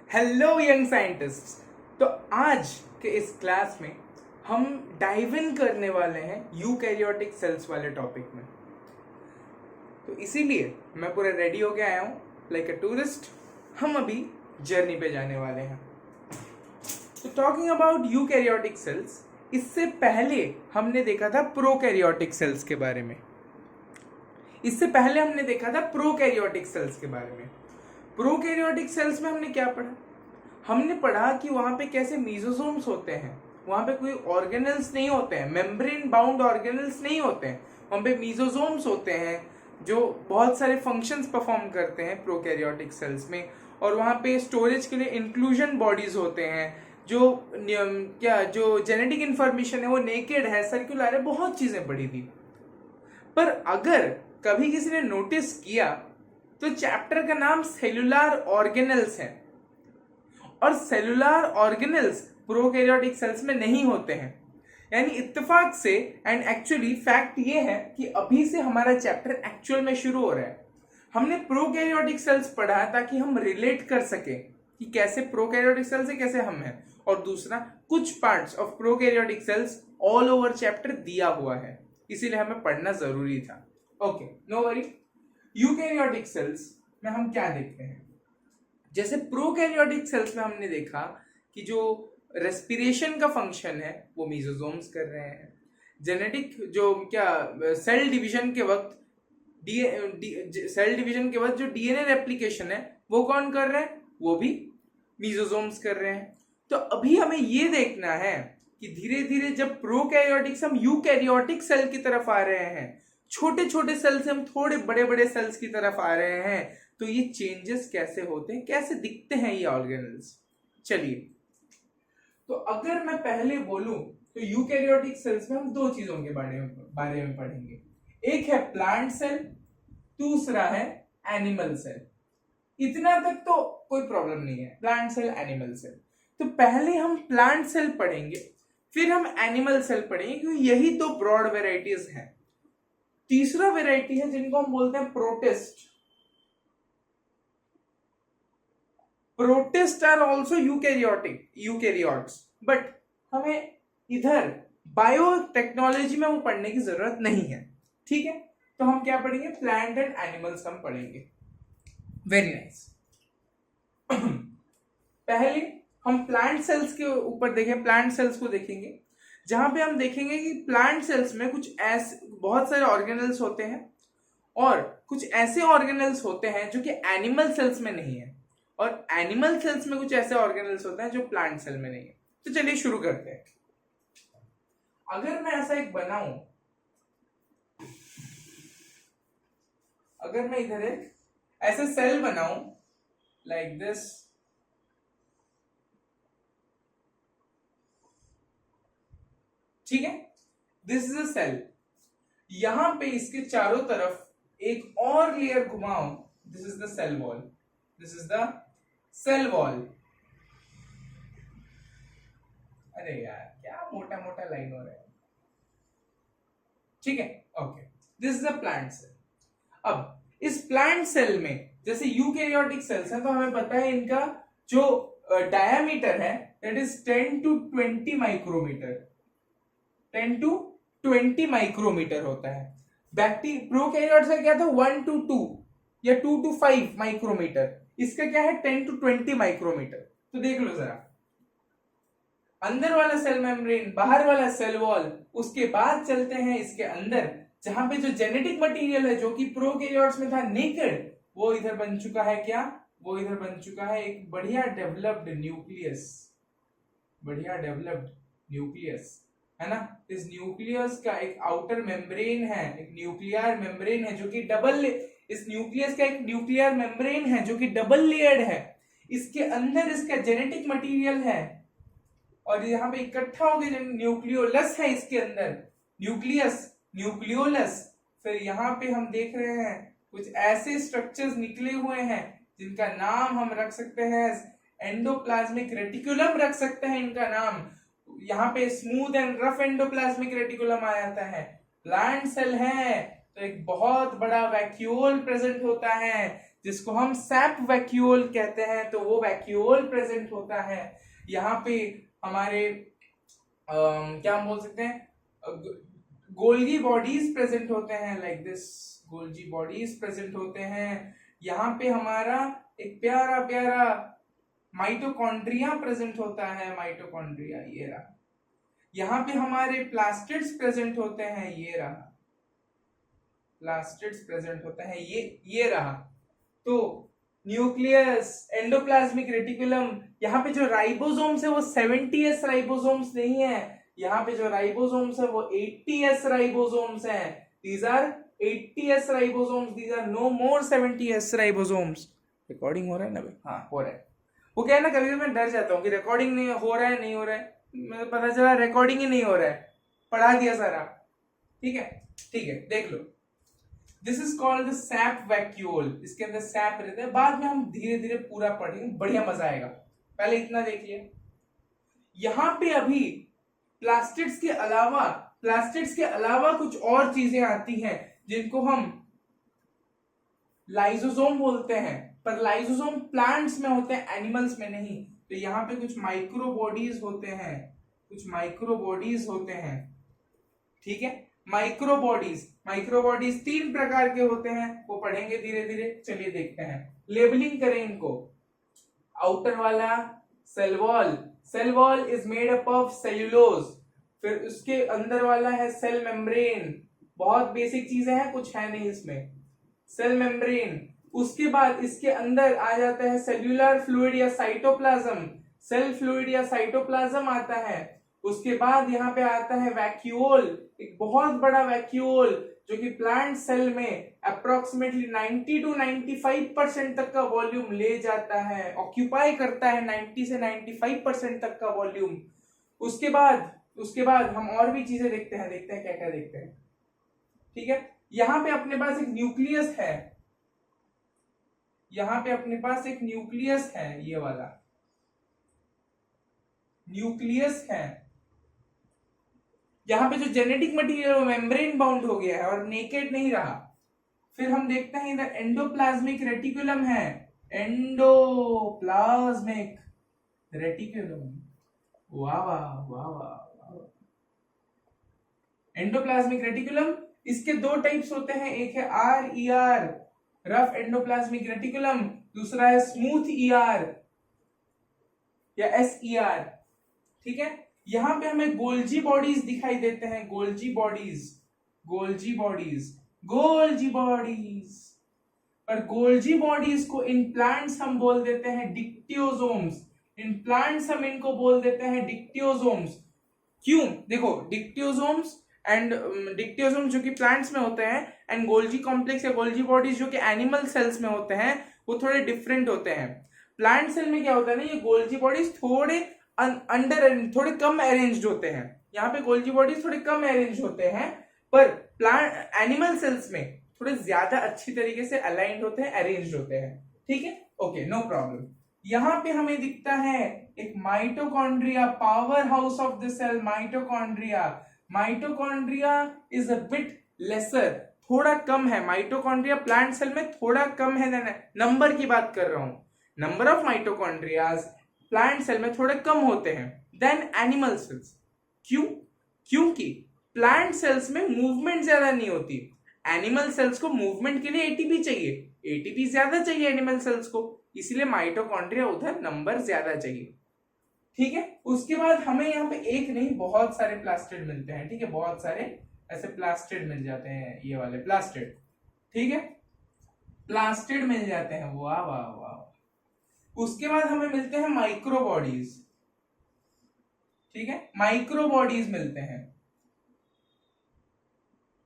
Hello young scientists. तो आज के इस क्लास में हम डाइव इन करने वाले हैं यूकैरियोटिक सेल्स वाले टॉपिक में। तो इसीलिए मैं पूरा रेडी होके आया हूँ लाइक अ टूरिस्ट। हम अभी जर्नी पे जाने वाले हैं। तो टॉकिंग अबाउट यूकैरियोटिक सेल्स, इससे पहले हमने देखा था प्रोकैरियोटिक सेल्स के बारे में। इससे पहले हमने देखा था प्रोकैरियोटिक सेल्स के बारे में। प्रोकैरियोटिक सेल्स में हमने क्या पढ़ा? हमने पढ़ा कि वहां पे कैसे मीजोसोम्स होते हैं। वहां पे कोई ऑर्गेनल्स नहीं होते हैं, मेम्ब्रेन बाउंड ऑर्गेनल्स नहीं होते हैं। वहां पे मीजोसोम्स होते हैं जो बहुत सारे फंक्शंस परफॉर्म करते हैं प्रोकैरियोटिक सेल्स में। और वहां पे स्टोरेज के लिए इंक्लूजन बॉडीज होते हैं जो जो जेनेटिक इंफॉर्मेशन है वो नेकेड है, सर्कुलर है, बहुत चीजें पढ़ी थी। पर अगर कभी किसी ने नोटिस किया तो चैप्टर का नाम सेलुलर ऑर्गेनल्स है, और सेलुलर ऑर्गेनल्स प्रोकैरियोटिक सेल्स में नहीं होते हैं। यानी इत्तेफाक से एंड एक्चुअली फैक्ट ये है कि अभी से हमारा चैप्टर एक्चुअल में शुरू हो रहा है। हमने प्रोकैरियोटिक सेल्स पढ़ा ताकि हम रिलेट कर सके कि कैसे प्रोकैरियोटिक सेल्स है, कैसे हम हैं। और दूसरा, कुछ parts of prokaryotic cells all over chapter दिया हुआ है, इसीलिए हमें पढ़ना जरूरी था। Okay, no worry. Eukaryotic cells में हम क्या देखते हैं? जैसे प्रोकैरियोटिक सेल्स में हमने देखा कि जो रेस्पिरेशन का फंक्शन है वो मीजोसोम्स कर रहे हैं। जेनेटिक सेल डिवीजन के वक्त जो डीएनए रेप्लिकेशन है वो कौन कर रहे हैं? वो भी मीजोसोम्स कर रहे हैं। तो अभी हमें ये देखना है कि धीरे धीरे जब प्रोकैरियोटिक से हम यूकैरियोटिक सेल की तरफ आ रहे हैं, छोटे छोटे सेल से हम थोड़े बड़े बड़े सेल्स की तरफ आ रहे हैं, तो ये चेंजेस कैसे होते हैं, कैसे दिखते हैं ये ऑर्गेनल्स। चलिए, तो अगर मैं पहले बोलूं तो यूकैरियोटिक सेल्स में हम दो चीजों के बारे में पढ़ेंगे। एक है प्लांट सेल, दूसरा है एनिमल सेल। इतना तक तो कोई प्रॉब्लम नहीं है, प्लांट सेल एनिमल सेल। तो पहले हम प्लांट सेल पढ़ेंगे, फिर हम एनिमल सेल पढ़ेंगे, क्योंकि यही दो ब्रॉड वेराइटीज हैं। तीसरा वेराइटी है जिनको हम बोलते हैं protist. Protist are also eukaryotes, but हमें इधर बायोटेक्नोलॉजी में वो पढ़ने की जरूरत नहीं है। ठीक है, तो हम क्या पढ़ेंगे? प्लांट एंड एनिमल्स हम पढ़ेंगे। Very nice. पहले हम प्लांट सेल्स के ऊपर देखें, प्लांट सेल्स को देखेंगे, जहां पे हम देखेंगे कि प्लांट सेल्स में कुछ ऐसे बहुत सारे ऑर्गेनल्स होते हैं और कुछ ऐसे ऑर्गेनल्स होते हैं जो कि एनिमल सेल्स में नहीं है, और एनिमल सेल्स में कुछ ऐसे ऑर्गेनल्स होते हैं जो प्लांट सेल में नहीं है। तो चलिए शुरू करते हैं। अगर मैं ऐसा एक बनाऊं, अगर मैं इधर एक ऐसे सेल बनाऊं लाइक दिस, ठीक है, दिस इज अ सेल। यहां पे इसके चारों तरफ एक और लेयर घुमाओ, this is the cell wall, this is the cell wall. अरे यार, क्या मोटा मोटा लाइन हो रहा है। ठीक है, okay, this is a plant cell. अब इस प्लांट सेल में जैसे यूकैरियोटिक सेल्स हैं, तो हमें पता है इनका जो डायामीटर है that is 10 to 20 micrometre. 10 to 20 micrometre होता है। प्रोकैरियोट्स का क्या था? 1 to 2 या 2 to 5 माइक्रोमीटर। इसका क्या है? 10 to 20 माइक्रोमीटर। तो देख लो जरा, अंदर वाला सेल मेम्ब्रेन, बाहर वाला सेल वॉल, उसके बाद चलते हैं इसके अंदर, जहां पे जो जेनेटिक मटेरियल है जो कि प्रोकैरियोट्स में था नेकेड, वो इधर बन चुका है क्या? वो इधर बन चुका है एक बढ़िया डेवलप्ड न्यूक्लियस। बढ़िया डेवलप्ड न्यूक्लियस है ना। इस न्यूक्लियस का एक आउटर मेम्ब्रेन है, एक न्यूक्लियर मेम्ब्रेन है जो कि इस न्यूक्लियस का एक न्यूक्लियर मेम्ब्रेन है जो कि डबल लेयर्ड है। इसके अंदर इसका जेनेटिक मटेरियल है, और यहाँ पे इकट्ठा हो गया न्यूक्लियोलस है इसके अंदर, न्यूक्लियस, न्यूक्लियोलस। फिर यहाँ पे हम देख रहे हैं कुछ ऐसे स्ट्रक्चर्स निकले हुए हैं जिनका नाम हम रख सकते हैं एंडोप्लाज्मिक रेटिकुलम, रख सकते हैं इनका नाम। यहाँ पे smooth and rough endoplasmic reticulum आ जाता है। प्लांट सेल है तो एक बहुत बड़ा वैक्यूल प्रेजेंट होता है जिसको हम सैप वैक्यूल कहते हैं, तो वो वैक्यूल प्रेजेंट होता है। यहाँ पे हमारे क्या हम बोल सकते हैं, गोल्गी बॉडीज प्रेजेंट होते हैं, like this Golgi bodies present होते हैं। यहाँ पे हमारा एक प्यारा प्यारा माइटोकॉन्ड्रिया प्रेजेंट होता है, माइटोकॉन्ड्रिया ये रहा। यहाँ पे हमारे प्लास्टिड्स प्रेजेंट होते हैं, ये रहा, प्लास्टिड्स प्रेजेंट होते हैं, ये रहा। तो न्यूक्लियस, एंडोप्लाज्मिक रेटिकुलम, यहाँ पे जो राइबोसोम्स है वो 70s राइबोसोम्स नहीं है, यहाँ पे जो राइबोसोम्स है वो 80s राइबोसोम्स हैं। These are 80s ribosomes, these are no more 70s ribosomes. Recording हो रहा है ना भाई? हाँ हो रहा है। वो क्या है ना, कभी मैं डर जाता हूँ कि रिकॉर्डिंग नहीं हो रहा है, नहीं हो रहा है, मुझे पता चला रिकॉर्डिंग ही नहीं हो रहा है, पढ़ा दिया सारा। ठीक है, ठीक है, देख लो। This is called the sap vacuole, इसके अंदर सैप रहता है। बाद में हम धीरे धीरे पूरा पढ़ेंगे, बढ़िया मजा आएगा। पहले इतना देख लिया। यहां पे अभी प्लास्टिड्स के अलावा कुछ और चीजें आती हैं जिनको हम लाइसोसोम बोलते हैं, पर लाइसोसोम प्लांट्स में होते हैं, एनिमल्स में नहीं। तो यहाँ पे कुछ माइक्रोबॉडीज होते हैं, कुछ माइक्रोबॉडीज होते हैं। ठीक है, माइक्रोबॉडीज 3 प्रकार के होते हैं, वो पढ़ेंगे धीरे धीरे। चलिए देखते हैं, लेबलिंग करें इनको। आउटर वाला cell wall is made up of cellulose. फिर उसके अंदर वाला है सेल मेम्ब्रेन, बहुत बेसिक चीजें हैं, कुछ है नहीं इसमें, सेल मेम्ब्रेन। उसके बाद इसके अंदर आ जाता है सेल्यूलर फ्लूइड या साइटोप्लाज्म, सेल फ्लूइड या साइटोप्लाज्म आता है। उसके बाद यहाँ पे आता है वैक्यूल, एक बहुत बड़ा वैक्यूल जो कि प्लांट सेल में अप्रोक्सीमेटली 90 to 95% तक का वॉल्यूम ले जाता है, ऑक्यूपाई करता है 90 से 95% तक का वॉल्यूम। उसके बाद हम और भी चीजें देखते हैं क्या क्या देखते हैं। ठीक है, यहाँ पे अपने पास एक न्यूक्लियस है, यहाँ पे अपने पास एक न्यूक्लियस है, ये वाला न्यूक्लियस है। यहाँ पे जो जेनेटिक मटेरियल वो मेम्ब्रेन बाउंड हो गया है और नेकेड नहीं रहा। फिर हम देखते हैं इधर एंडोप्लाज्मिक रेटिकुलम है, एंडोप्लाज्मिक रेटिकुलम, वाह वाह वाह वाह। एंडोप्लाज्मिक रेटिकुलम, इसके 2 टाइप्स होते हैं, एक है RER रफ एंडोप्लाज्मिक रेटिकुलम, दूसरा है स्मूथ ER या SER। ठीक है, यहां पे हमें गोल्जी बॉडीज दिखाई देते हैं, गोल्जी बॉडीज। पर गोल्जी बॉडीज को इन प्लांट्स हम बोल देते हैं डिक्टियोसोम्स, क्यों? देखो, डिक्टियोसोम्स जो कि प्लांट्स में होते हैं, एंड गोल्जी कॉम्प्लेक्स या गोल्जी बॉडीज जो कि एनिमल सेल्स में होते हैं, वो थोड़े डिफरेंट होते हैं। प्लांट सेल में क्या होता है ना, ये गोल्जी बॉडीज थोड़े थोड़े कम अरेंज्ड होते हैं, यहाँ पे गोल्जी बॉडीज थोड़े कम अरेंज होते हैं, पर प्लांट एनिमल सेल्स में थोड़े ज्यादा अच्छी तरीके से अलाइंड होते हैं, अरेंज्ड होते हैं। ठीक है, ओके, नो प्रॉब्लम। यहाँ पे हमें दिखता है एक mitochondria, power house of the cell, mitochondria is a bit lesser, थोड़ा कम है माइटोकॉन्ड्रिया प्लांट सेल में, थोड़ा कम है। नंबर की बात कर रहा हूं, नंबर ऑफ माइटोकॉन्ड्रियाज प्लांट सेल में थोड़े कम होते हैं देन एनिमल सेल्स। क्यों? क्योंकि प्लांट सेल्स में मूवमेंट ज्यादा नहीं होती, एनिमल सेल्स को मूवमेंट के लिए एटीपी चाहिए, एटीपी ज्यादा चाहिए एनिमल सेल्स को, इसलिए माइटोकॉन्ड्रिया उधर नंबर ज्यादा चाहिए। ठीक है, उसके बाद हमें यहाँ पे एक नहीं बहुत सारे प्लास्टिड मिलते हैं। ठीक है, बहुत सारे ऐसे प्लास्टिड मिल जाते हैं, ये वाले प्लास्टिड। ठीक है, प्लास्टिड मिल जाते हैं, वाह वाह वाह। उसके बाद हमें मिलते हैं माइक्रोबॉडीज। ठीक है, माइक्रोबॉडीज मिलते हैं।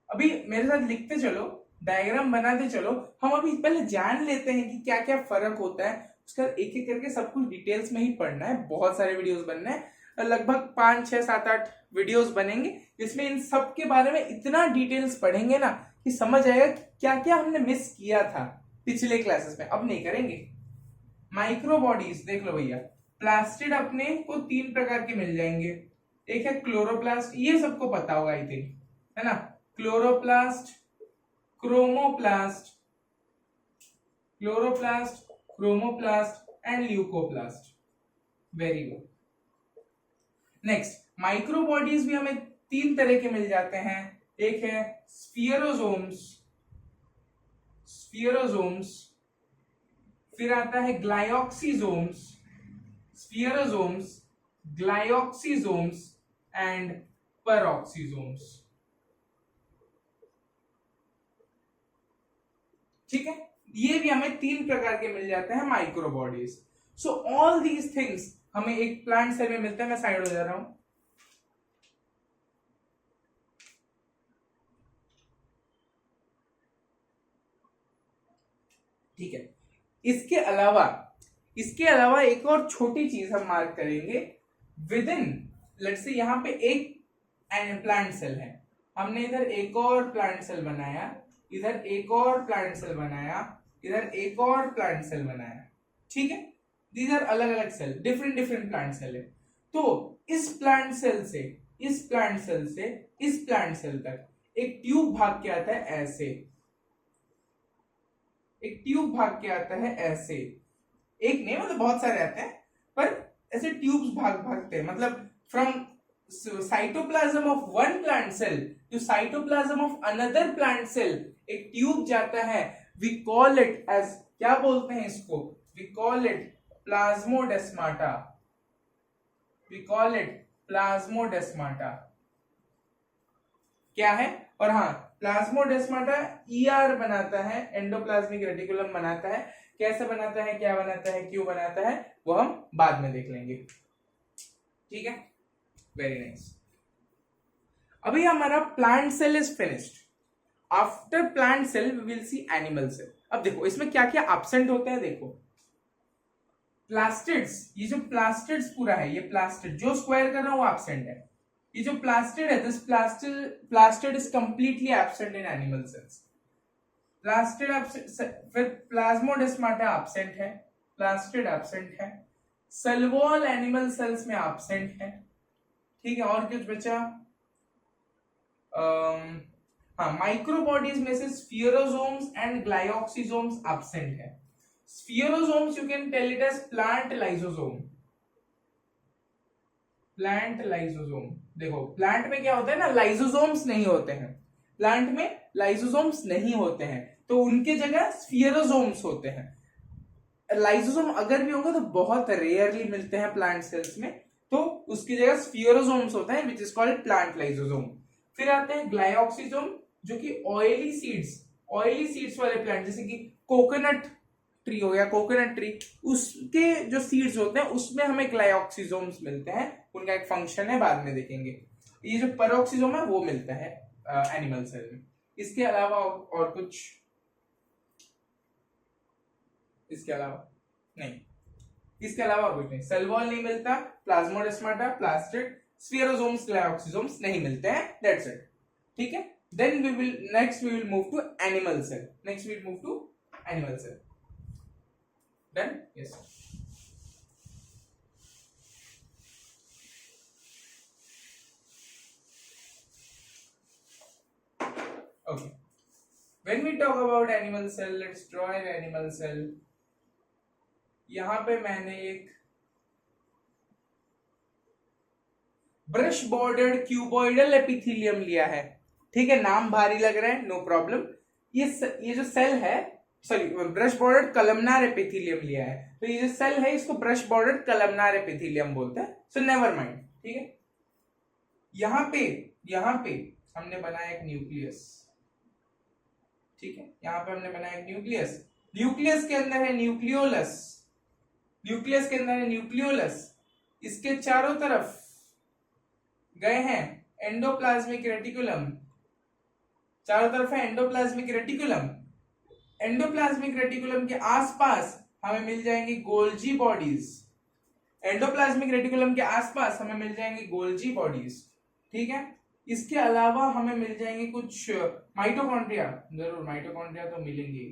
अभी मेरे साथ लिखते चलो, डायग्राम बनाते चलो, हम अभी पहले जान लेते हैं कि क्या क्या फर्क होता है, उसका एक एक करके सब कुछ डिटेल्स में ही पढ़ना है। बहुत सारे वीडियोस बनने हैं, लगभग 5 6 7 8 वीडियोस बनेंगे, जिसमें इन सब के बारे में इतना डिटेल्स पढ़ेंगे ना कि समझ आएगा कि क्या क्या हमने मिस किया था पिछले क्लासेस में, अब नहीं करेंगे। माइक्रोबॉडीज देख लो भैया, प्लास्टिड अपने को 3 प्रकार के मिल जाएंगे। एक है क्लोरोप्लास्ट, ये सबको पता होगा आई थिंक, है ना, chloroplast, chromoplast, chloroplast, chromoplast and leucoplast. Very good. Next, microbodies भी हमें तीन तरह के मिल जाते हैं। एक है स्फीयरोसोम्स, स्फीयरोसोम्स, फिर आता है ग्लाइऑक्सीजोम्स, स्फीयरोसोम्स, ग्लाइऑक्सीजोम्स एंड पेरोक्सीजोम्स। ठीक है, ये भी हमें तीन प्रकार के मिल जाते हैं microbodies. So all these things हमें एक प्लांट सेल में मिलता है। मैं साइड हो जा रहा हूं। ठीक है, इसके अलावा एक और छोटी चीज हम मार्क करेंगे। विद इन, लेट्स से यहां पे एक प्लांट सेल है, हमने इधर एक और प्लांट सेल बनाया, इधर एक और प्लांट सेल बनाया, इधर एक और प्लांट सेल बनाया। ठीक है, दीज आर अलग अलग cell, different different plant cell है। तो इस प्लांट सेल से इस प्लांट सेल से इस प्लांट सेल तक एक ट्यूब भाग के आता है ऐसे, एक ट्यूब भाग के आता है ऐसे। एक नहीं, मतलब बहुत सारे आते हैं, पर ऐसे ट्यूब्स भागते हैं। मतलब from cytoplasm of one plant cell to cytoplasm of another plant cell एक ट्यूब जाता है। वी कॉल इट एज, क्या बोलते हैं इसको? We call it plasmodesmata. We call it plasmodesmata. क्या है? और हाँ, प्लाज्मोडेस्माटा ईआर बनाता है, एंडोप्लाज्मिक रेटिकुलम बनाता है। कैसे बनाता है, क्या बनाता है, क्यों बनाता है, वो हम बाद में देख लेंगे। ठीक है, वेरी नाइस। अभी हमारा plant cell is finished. After plant cell we will see animal cell. अब देखो इसमें क्या क्या एब्सेंट होते हैं। देखो प्लास्टिड्स, ये जो प्लास्टिड्स पूरा है, ये प्लास्टिड जो स्क्वायर कर रहा हूं वो एब्सेंट है। ये जो प्लास्टिड है, this plastid is completely absent in animal cells. Plastid absent, फिर प्लाज्मोडेस्माटा एब्सेंट है, प्लास्टिड एब्सेंट है, सेल वॉल एनिमल सेल्स में एब्सेंट है। ठीक है, और कुछ बचा? हाँ, माइक्रोबॉडीज में से स्फीयरोसोम्स एंड ग्लाइऑक्सीजोम्स एब्सेंट है। Spherosomes you can tell it as plant lysosome. Plant lysosome, देखो प्लांट में क्या होता है ना, लाइसोसोम्स नहीं होते हैं। प्लांट में लाइसोसोम्स नहीं होते हैं, तो उनके जगह स्फीयरोसोम्स होते हैं। लाइसोसोम अगर भी होंगे तो बहुत रेयरली मिलते हैं प्लांट सेल्स में, तो उसकी जगह स्फीयरोसोम्स होता है, which is called plant lysosome. फिर आते हैं ग्लाइऑक्सीजोम, जो कि ऑयली सीड्स वाले प्लांट, जैसे कि कोकोनट ट्री हो गया, कोकोनट ट्री, उसके जो सीड्स होते हैं उसमें हमें ग्लाइऑक्सीजोम्स मिलते हैं। उनका एक फंक्शन है, बाद में देखेंगे। ये जो पेरोक्सीजोम है वो मिलता है एनिमल सेल में। इसके अलावा और कुछ? इसके अलावा नहीं, इसके अलावा और कुछ नहीं। सेल वॉल नहीं मिलता, प्लाज्मोडेस्माटा, प्लास्टिड, स्फीयरोसोम्स, ग्लाइऑक्सीजोम्स नहीं मिलते हैं। That's it. ठीक है, then we will move to animal cell. Next we will move to animal cell. Done? Yes. Okay. When we talk about animal cell, let's draw an animal cell. यहां पे मैंने एक brush bordered cuboidal epithelium लिया है। ठीक है, नाम भारी लग रहा है, नो प्रॉब्लम। ये जो सेल है, sorry, brush bordered columnar epithelium लिया है, तो ये जो सेल है इसको ब्रश बॉर्डर्ड कलमनार एपिथेलियम बोलते हैं। So never mind. ठीक है, यहां पे हमने बनाया एक न्यूक्लियस। ठीक है, यहां पे हमने बनाया एक न्यूक्लियस। न्यूक्लियस के अंदर है न्यूक्लियोलस। न्यूक्लियस के अंदर है न्यूक्लियोलस। इसके चारों तरफ गए हैं एंडोप्लाज्मिक रेटिकुलम। चारों तरफ है एंडोप्लाज्मिक रेटिकुलम। एंडोप्लाज्मिक रेटिकुलम के आसपास हमें मिल जाएंगी गोल्जी बॉडीज। एंडोप्लाज्मिक रेटिकुलम के आसपास हमें मिल जाएंगी गोल्जी बॉडीज। ठीक है, इसके अलावा हमें मिल जाएंगे कुछ माइटोकॉन्ड्रिया। जरूर, माइटोकॉन्ड्रिया तो मिलेंगे,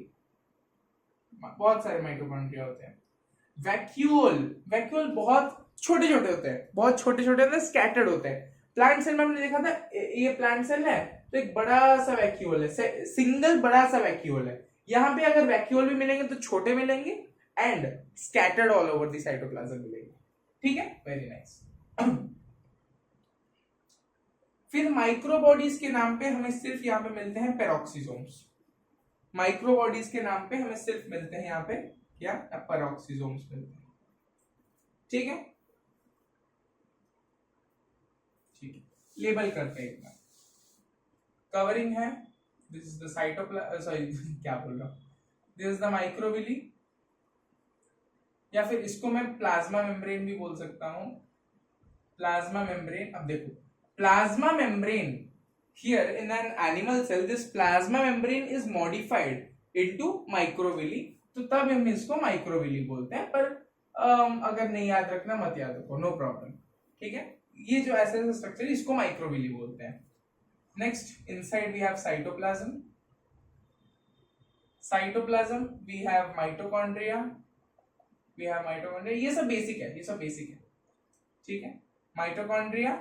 बहुत सारे माइटोकॉन्ड्रिया होते हैं। वैक्यूल बहुत छोटे छोटे होते हैं, बहुत छोटे छोटे होते हैं, स्कैटर्ड होते हैं। प्लांट सेल में हमने देखा था, ये प्लांट सेल है तो एक बड़ा सा वैक्यूल है, सिंगल बड़ा सा वैक्यूल है। यहाँ पे अगर वैक्यूल भी मिलेंगे तो छोटे मिलेंगे and scattered all over the cytoplasm मिलेंगे। ठीक है, वेरी नाइस। फिर माइक्रोबॉडीज के नाम पे हमें सिर्फ यहाँ पे मिलते हैं पेरोक्सिसोम्स। माइक्रोबॉडीज के नाम पे हमें सिर्फ मिलते हैं यहाँ पे क्या, पेरोक्सिसोम्स मिलते हैं। ठीक है, ठीक है, लेबल करते हैं एक बार। कवरिंग है, this is the cytoplasm, sorry क्या बोल रहा हूं, दिस इज द माइक्रोविली, या फिर इसको मैं प्लाज्मा मेम्ब्रेन भी बोल सकता हूं। प्लाज्मा मेम्ब्रेन, अब देखो plasma membrane here in an animal cell, this plasma membrane is modified into microvilli, तो तब हम इसको माइक्रोविली बोलते हैं। पर अगर नहीं याद रखना मत याद रखो, नो प्रॉब्लम। ठीक है, ये जो ऐसे स्ट्रक्चर है इसको माइक्रोविली बोलते हैं। Next, inside we have cytoplasm. Cytoplasm we have mitochondria, we have mitochondria, ये सब बेसिक है, ये सब बेसिक है। ठीक है, माइटोकॉन्ड्रिया,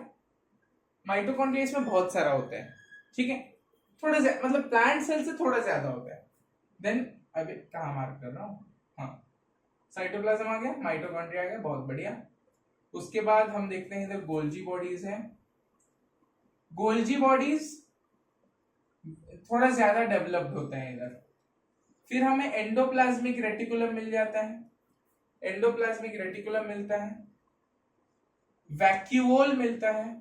माइटोकॉन्ड्रिया इसमें बहुत सारा होता है। ठीक है, थोड़ा सा मतलब प्लांट सेल से थोड़ा ज्यादा होता है। देन अभी कहाँ मार्क कर रहा हूँ, हाँ साइटोप्लाज्म आ गया, माइटोकॉन्ड्रिया आ गया, बहुत बढ़िया। उसके बाद हम देखते हैं इधर गोल्जी बॉडीज हैं। गोल्जी बॉडीज थोड़ा ज्यादा डेवलप्ड होते हैं इधर। फिर हमें एंडोप्लाज्मिक रेटिकुलम मिल जाता है, एंडोप्लाज्मिक रेटिकुलम मिलता है, वैक्यूओल मिलता है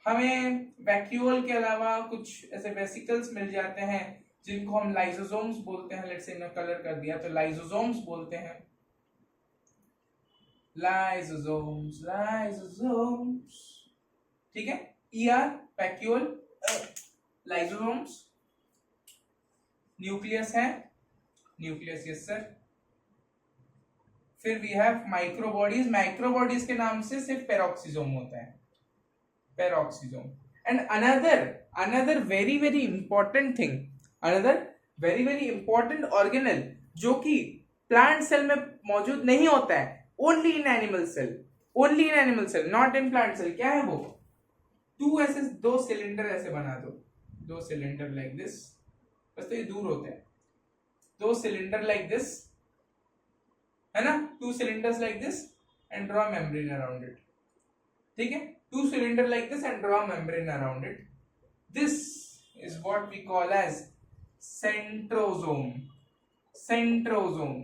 हमें। वैक्यूल के अलावा कुछ ऐसे वेसिकल्स मिल जाते हैं जिनको हम लाइसोसोम्स बोलते हैं। लेट्स से मैंने कलर कर दिया तो लाइसोसोम्स बोलते हैं, लाइसोसोम्स, लाइसोसोम्स। ठीक है, ईआर वैक्यूल, लाइसोसोम्स। न्यूक्लियस है, न्यूक्लियस, यस सर। फिर वी हैव माइक्रोबॉडीज, माइक्रोबॉडीज के नाम से सिर्फ पेरोक्सिसोम होता है, peroxisome. And another very important thing, another very important organelle जो कि प्लांट सेल में मौजूद नहीं होता है, only in animal cell, only in animal cell, not in plant cell. क्या है वो, टू ऐसे दो सिलेंडर ऐसे बना दो, दो सिलेंडर लाइक दिस, बस तो ये दूर होते हैं, दो सिलेंडर लाइक दिस है ना, to cylinders like this and draw membrane around it. ठीक है, two cylinder like this and draw a membrane around it. This is what we call as centrosome. Centrosome.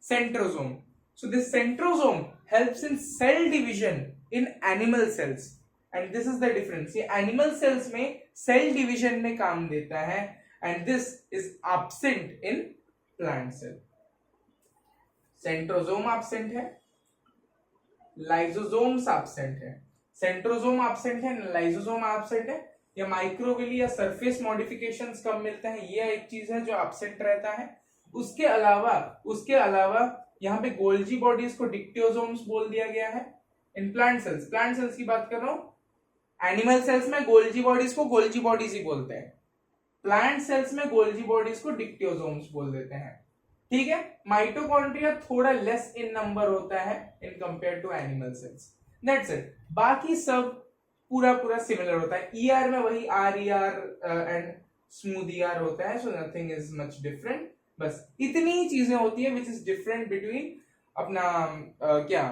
Centrosome. So this centrosome helps in cell division in animal cells. And this is the difference. ये animal cells में cell division में काम देता है and this is absent in plant cell. Centrosome absent है, lysosomes absent है, centrosome absent है, lysosome absent है। या माइक्रोविली या सरफेस मॉडिफिकेशंस कब मिलते हैं, ये एक चीज है जो एब्सेंट रहता है। उसके अलावा यहाँ पे गोल्जी बॉडीज को डिक्टियोसोम्स बोल दिया गया है। इन प्लांट सेल्स की बात कर रहा हूं। एनिमल सेल्स में गोल्जी बॉडीज को गोल्जी बॉडीज ही बोलते हैं, प्लांट सेल्स में गोल्जी बॉडीज को डिक्टियोसोम्स बोल देते हैं। ठीक है, माइटोकॉन्ड्रिया थोड़ा लेस इन नंबर होता है in compare to animal cells, that's it. बाकी सब पूरा सिमिलर होता है। ईआर में वही R E R and smooth ER होता है, so nothing is much different. बस इतनी ही चीजें होती है विच इज डिफरेंट बिटवीन अपना क्या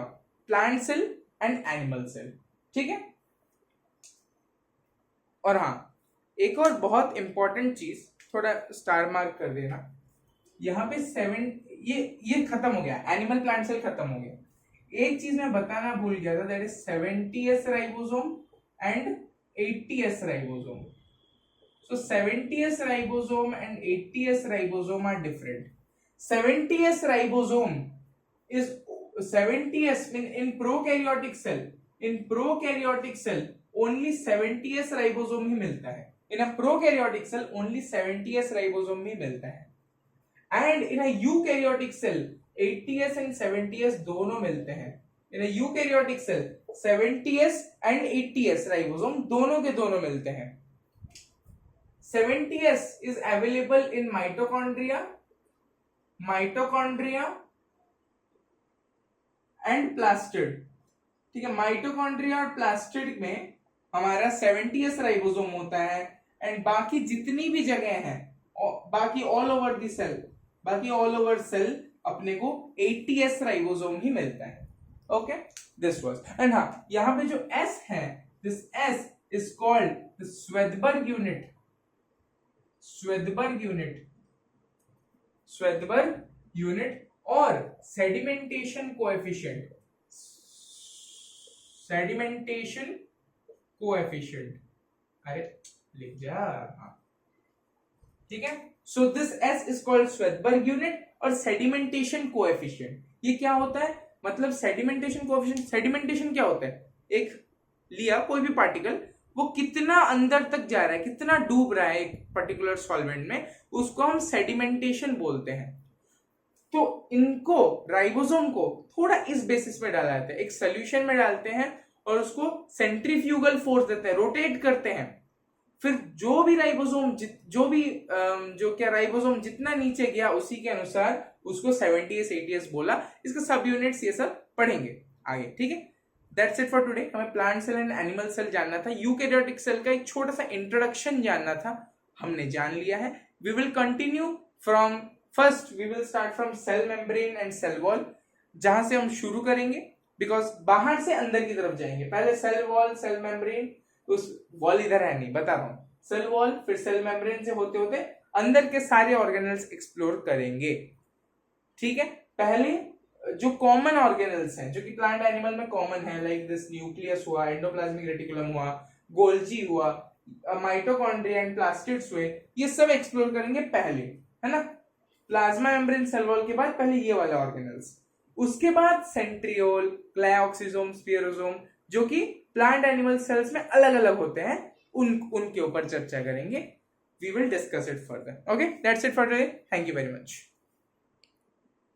plant cell and animal cell. ठीक है, और हाँ एक और बहुत इंपॉर्टेंट चीज, थोड़ा स्टार मार्क कर देना यहाँ पे 7, ये खत्म हो गया, एनिमल प्लांट सेल खत्म हो गया। एक चीज मैं बताना भूल गया था, that is 70s ribosome and 80s ribosome. So 70s ribosome and 80s ribosome are different. 70s ribosome is 70s in prokaryotic cell only 70s ribosome ही मिलता है। in a prokaryotic cell only 70s ribosome ही मिलता है। And in a eukaryotic cell 80s and 70s दोनों मिलते हैं। In a eukaryotic cell 70s and 80s ribosome दोनों के दोनों मिलते हैं। 70s is available in mitochondria and plastid. ठीक है, माइटोकॉन्ड्रिया और प्लास्टिड में हमारा 70s राइबोसोम होता है एंड बाकी जितनी भी जगह हैं बाकी ऑल ओवर द सेल, बाकी ऑल ओवर सेल अपने को 80s राइबोसोम ही मिलता है। ओके, दिस वाज, एंड हाँ यहां पे जो S है, this S is called the Svedberg unit, Svedberg unit, Svedberg unit और सेडिमेंटेशन कोएफिशिएंट, सेडिमेंटेशन कोएफिशिएंट, अरे लिख जा, हाँ ठीक है। So this S is called Svedberg unit और सेडिमेंटेशन कोएफिशिएंट, ये क्या होता है, मतलब सेडिमेंटेशन कोएफिशिएंट, सेडिमेंटेशन क्या होता है, एक लिया कोई भी पार्टिकल, वो कितना अंदर तक जा रहा है, कितना डूब रहा है एक पर्टिकुलर सॉल्वेंट में, उसको हम सेडिमेंटेशन बोलते हैं। तो इनको राइबोसोम को थोड़ा इस बेसिस पे डाला जाता है, एक सोल्यूशन में डालते हैं और उसको सेंट्रीफ्यूगल फोर्स देते हैं, रोटेट करते हैं, फिर जो भी राइबोसोम जो क्या राइबोसोम जितना नीचे गया उसी के अनुसार उसको 70s 80s बोला। इसका सब यूनिट्स ये सब पढ़ेंगे आगे, ठीक है। That's it for today. हमें plant cell and animal cell जानना था, यूकैरियोटिक सेल का एक छोटा सा इंट्रोडक्शन जानना था, हमने जान लिया है। We will continue from first, we will start from cell membrane and cell wall, जहां से हम शुरू करेंगे, बिकॉज बाहर से अंदर की तरफ जाएंगे, पहले सेल वॉल, सेल मेम्ब्रेन, उस वॉल इधर है नहीं, बता रहा हूं, सेल वॉल फिर सेल मेम्ब्रेन से होते होते अंदर के सारे ऑर्गेनल्स एक्सप्लोर करेंगे, ठीक है। पहले जो कॉमन ऑर्गेनल्स हैं जो कि प्लांट एनिमल में कॉमन है, लाइक दिस न्यूक्लियस हुआ, एंडोप्लाज्मिक रेटिकुलम हुआ, गोल्जी हुआ, माइटोकॉन्ड्रिया एंड प्लास्टिड्स हुए, ये सब एक्सप्लोर करेंगे पहले, है ना। प्लाज्मा मेम्ब्रेन सेल वॉल के बाद पहले ये वाले ऑर्गेनल्स, उसके बाद सेंट्रियोल, ग्लाइऑक्सिसोम, स्पियरोसोम, जो कि प्लांट एनिमल सेल्स में अलग अलग होते हैं, उनके ऊपर चर्चा करेंगे। We will discuss it further. Okay, that's it for today. Thank you very much.